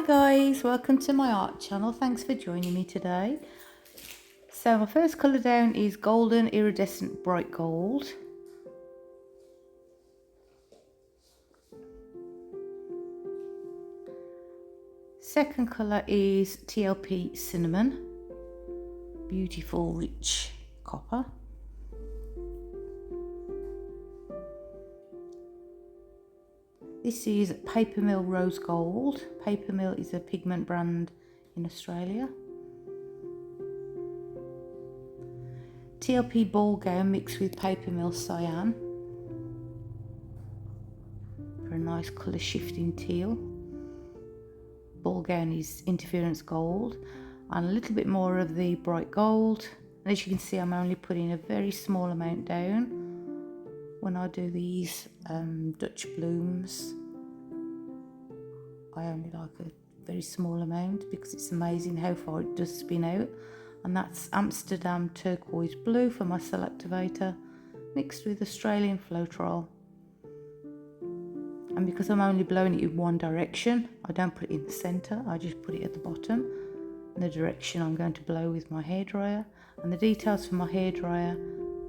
Hi guys, welcome to my art channel. Thanks for joining me today. So my first colour down is Golden Iridescent Bright Gold. Second colour is TLP Cinnamon. Beautiful rich copper. This is Papermill Rose Gold. Papermill is a pigment brand in Australia. TLP Ballgown mixed with Papermill Cyan for a nice colour shifting teal. Ballgown is interference gold and a little bit more of the bright gold. And as you can see, I'm only putting a very small amount down when I do these Dutch blooms. I only like a very small amount because it's amazing how far it does spin out. And that's Amsterdam Turquoise blue for my cell activator, mixed with Australian Floetrol. And because I'm only blowing it in one direction, I don't put it in the centre, I just put it at the bottom in the direction I'm going to blow with my hairdryer. And the details for my hairdryer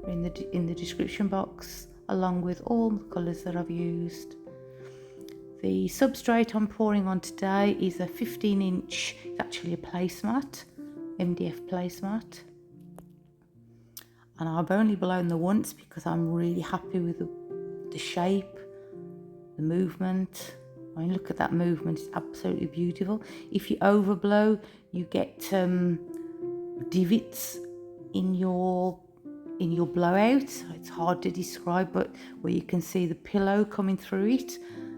are in the description box, along with all the colours that I've used. The substrate I'm pouring on today is a 15-inch, it's actually a placemat, MDF placemat. And I've only blown the once because I'm really happy with the shape, the movement. I mean, look at that movement, it's absolutely beautiful. If you overblow, you get divots in your blowout. It's hard to describe, but where you can see the pillow coming through it.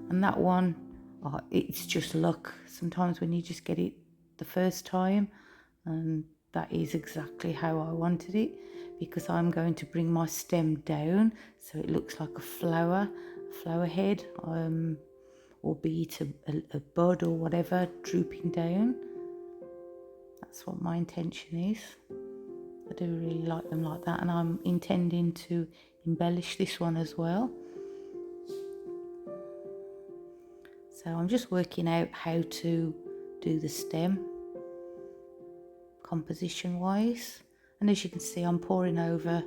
And that one, oh, it's just luck sometimes when you just get it the first time. And that is exactly how I wanted it, because I'm going to bring my stem down so it looks like a flower head, or be it a bud or whatever drooping down. That's what my intention is. I do really like them like that, and I'm intending to embellish this one as well. So I'm just working out how to do the stem composition wise, and as you can see, I'm pouring over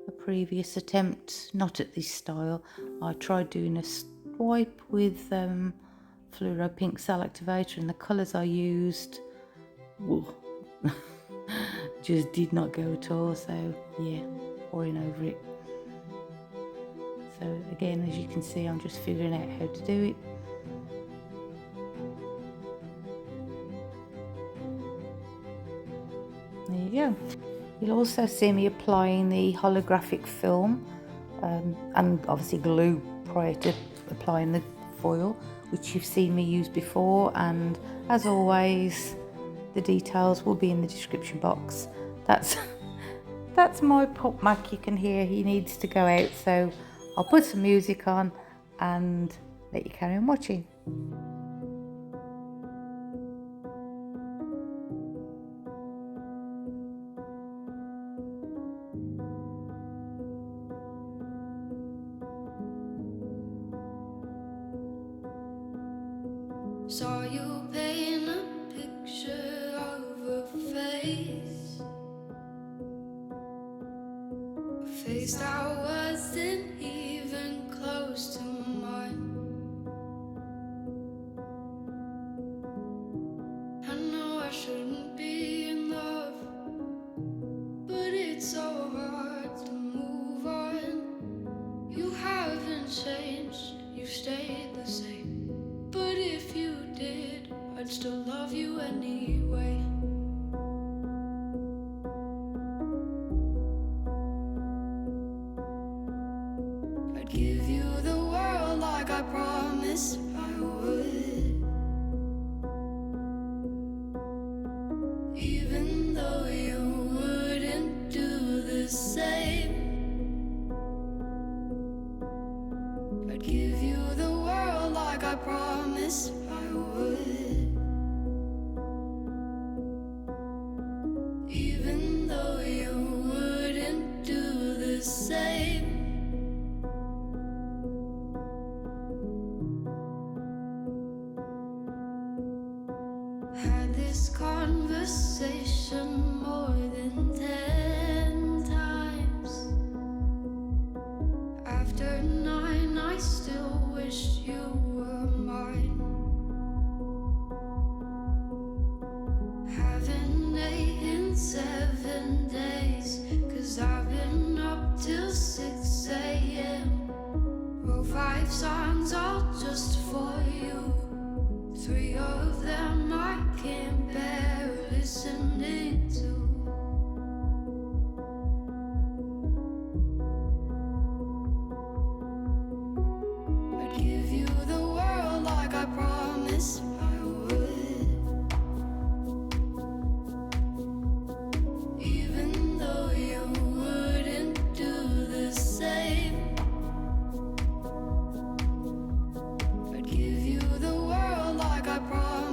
a previous attempt, not at this style. I tried doing a swipe with fluoro pink cell activator, and the colours I used just did not go at all. So yeah, pouring over it. So again, as you can see, I'm just figuring out how to do it. There you go. You'll also see me applying the holographic film and obviously glue prior to applying the foil, which you've seen me use before. And as always, the details will be in the description box. That's my pup Mac. You can hear he needs to go out, so I'll put some music on and let you carry on watching. Saw you paint a picture of a face, that wasn't even close to mine. I know I shouldn't be in love, but it's so hard to move on. You haven't changed, you stayed the same. But if you did, I'd still love you anyway. I'd give you the world like I promised I would, even though you wouldn't do the same. I'd give you the world like I promised I would, even though you wouldn't do the same. Had this conversation more than 10 times. After 9, I still wish you were mine. Haven't ate in 7 days, 'cause I've been up till 6 a.m. Wrote 5 songs all just for you. 3 of them I can't bear listening to. I'd give you the world like I promised I would. Even though you wouldn't do the same. I'd give you the world like I promised.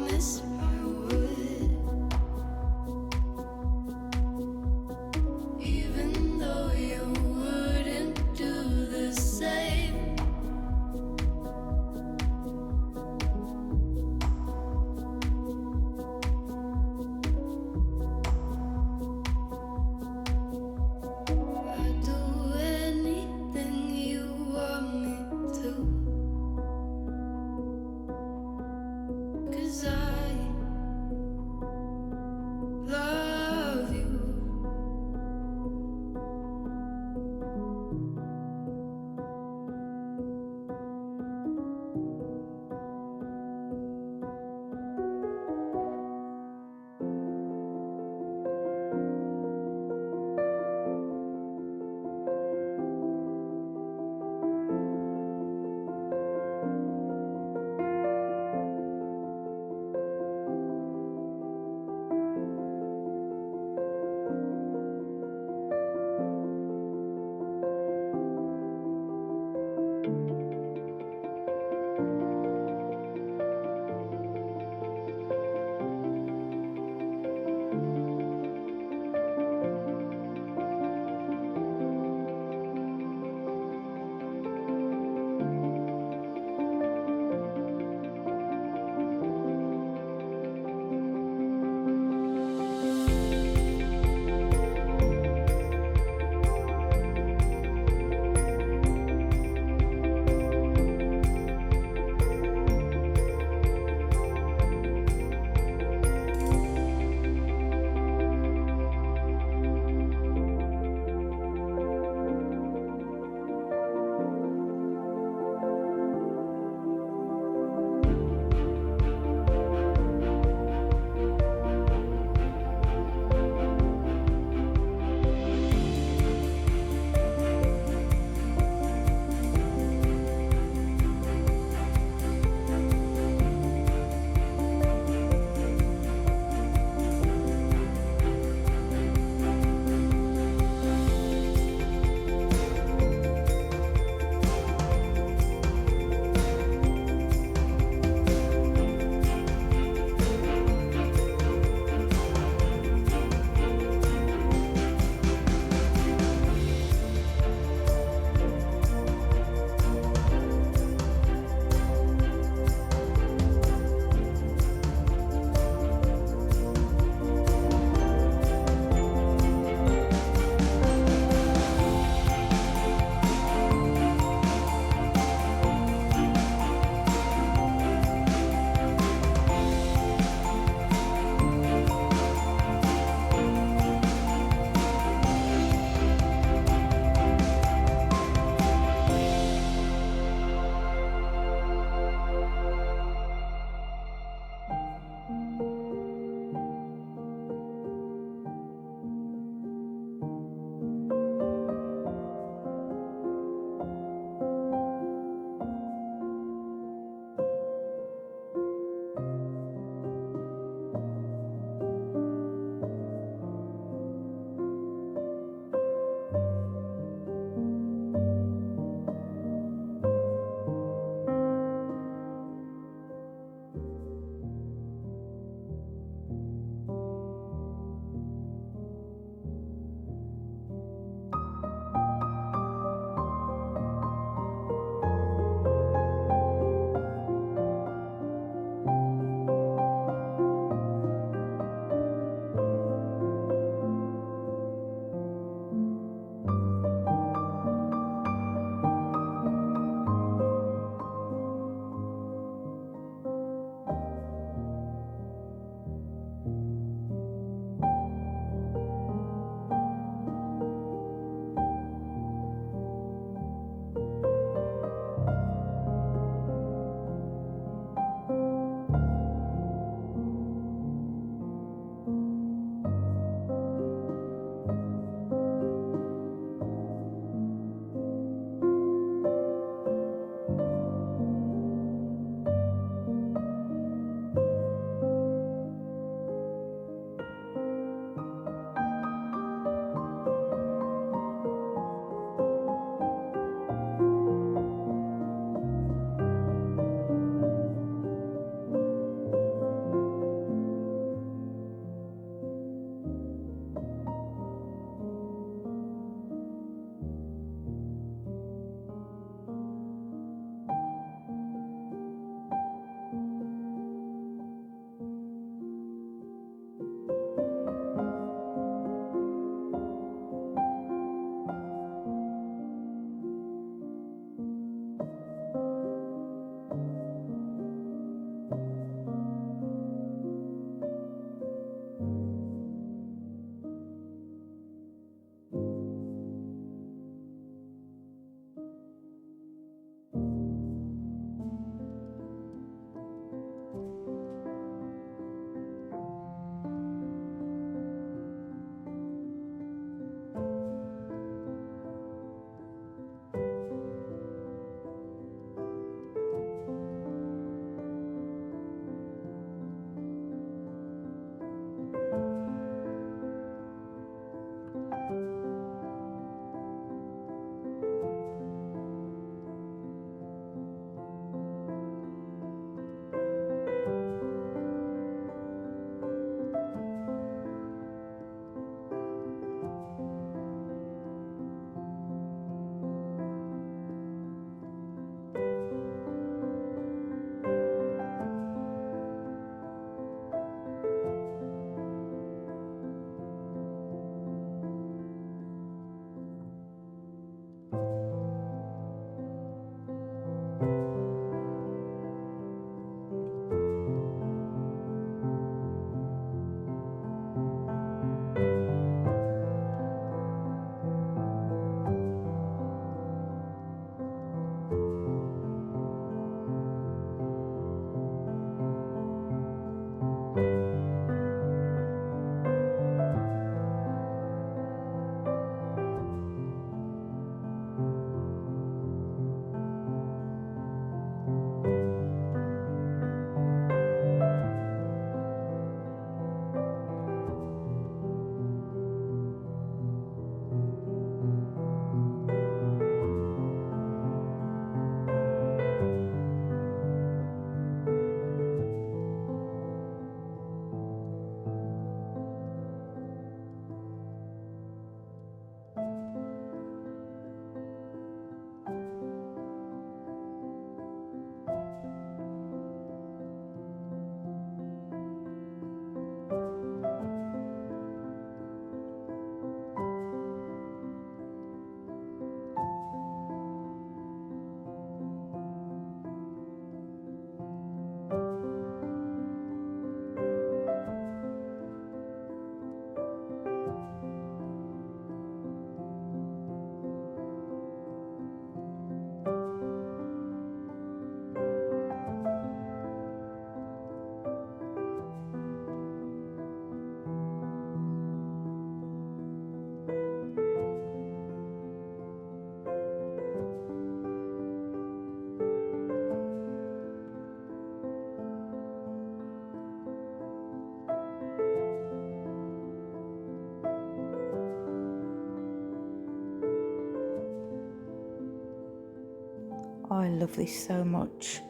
I love this so much.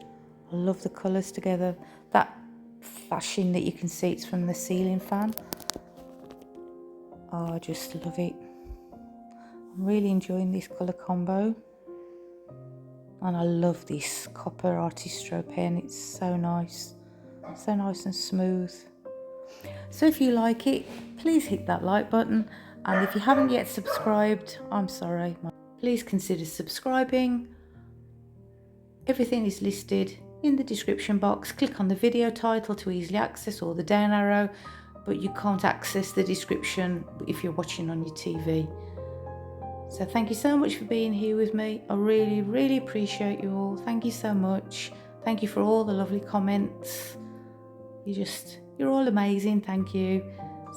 I love the colours together. That flashing that you can see, it's from the ceiling fan. Oh, I just love it. I'm really enjoying this colour combo. And I love this copper artistro pen. It's so nice. So nice and smooth. So if you like it, please hit that like button. And if you haven't yet subscribed, I'm sorry. Please consider subscribing. Everything is listed in the description box. Click on the video title to easily access, or the down arrow, but you can't access the description if you're watching on your TV. So thank you so much for being here with me. I really, really appreciate you all. Thank you so much. Thank you for all the lovely comments. You're all amazing. Thank you.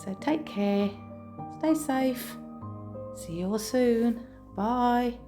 So take care. Stay safe. See you all soon. Bye.